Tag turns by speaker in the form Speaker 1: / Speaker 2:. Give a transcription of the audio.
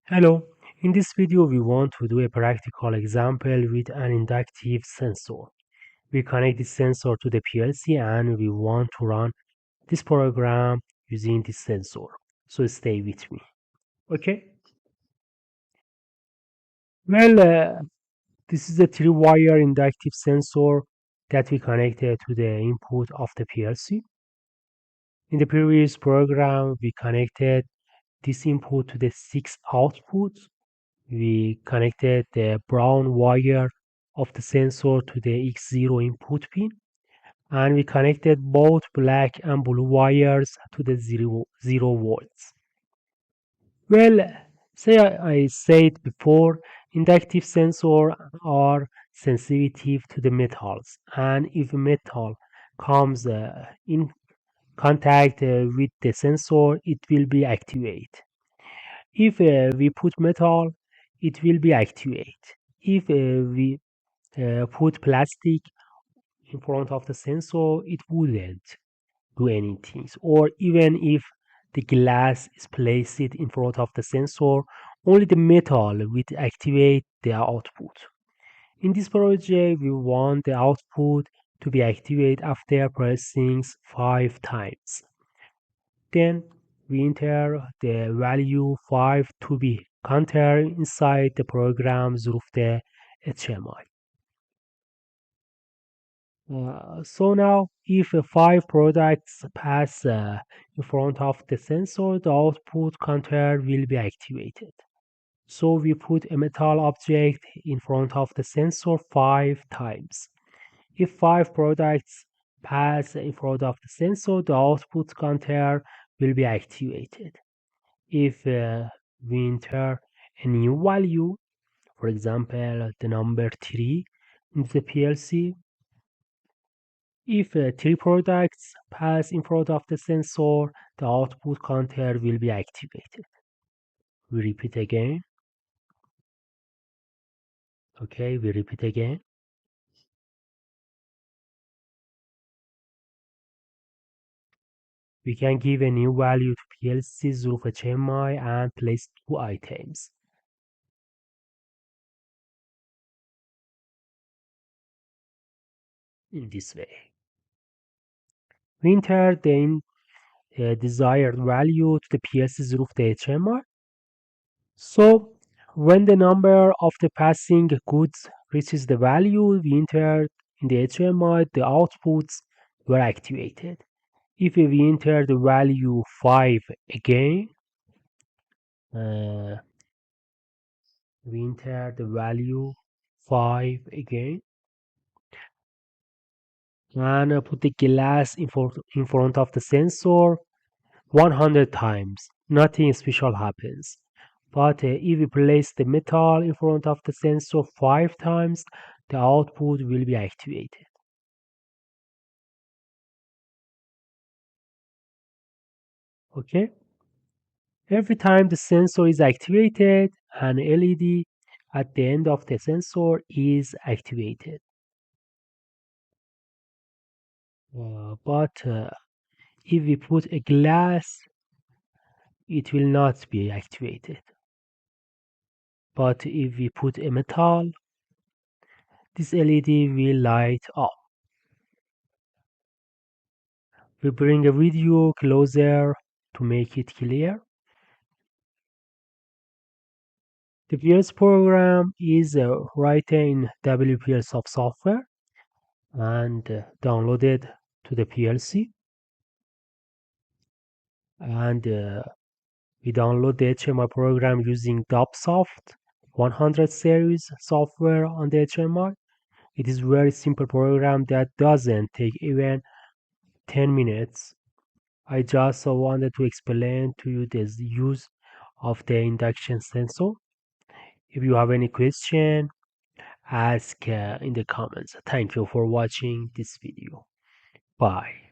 Speaker 1: Hello, in this video we want to do a practical example with an inductive sensor. We connect this sensor to the PLC and we want to run this program using this sensor. So stay with me. Okay? Well, this is a three-wire inductive sensor that we connected to the input of the PLC. In the previous program, we connected this input to the six outputs. We connected the brown wire of the sensor to the X0 input pin, and we connected both black and blue wires to the 0 volts. Well, say I said before, inductive sensors are sensitive to the metals, and if metal comes in contact with the sensor, it will be activated. If we put metal, it will be activated. If we put plastic in front of the sensor, it wouldn't do anything. Or even if the glass is placed in front of the sensor, only the metal will activate the output. In this project, we want the output to be activated after pressing 5 times. Then we enter the value 5 to be counted inside the program through the HMI. So now, if five products pass in front of the sensor, the output counter will be activated. So we put a metal object in front of the sensor 5 times. If five products pass in front of the sensor, the output counter will be activated. If we enter a new value, for example, the number 3 in the PLC, if three products pass in front of the sensor, the output counter will be activated. We repeat again. Okay, we repeat again. We can give a new value to PLC through HMI and place two items. In this way. We enter the desired value to the PLC through the HMI. So when the number of the passing goods reaches the value we entered in the HMI, the outputs were activated. If we enter the value 5 again, uh, we enter the value 5 again and put the glass in front of the sensor 100 times. Nothing special happens. But if we place the metal in front of the sensor 5 times, the output will be activated. Okay? Every time the sensor is activated, an LED at the end of the sensor is activated. But if we put a glass, it will not be activated. But if we put a metal, this LED will light up. We bring a video closer to make it clear. The PS program is written in WPL software and downloaded to the PLC. And we download the HMI program using DubSoft 100 series software on the HMI. It is very simple program that doesn't take even 10 minutes. I just wanted to explain to you the use of the induction sensor. If you have any question, ask in the comments. Thank you for watching this video. Bye.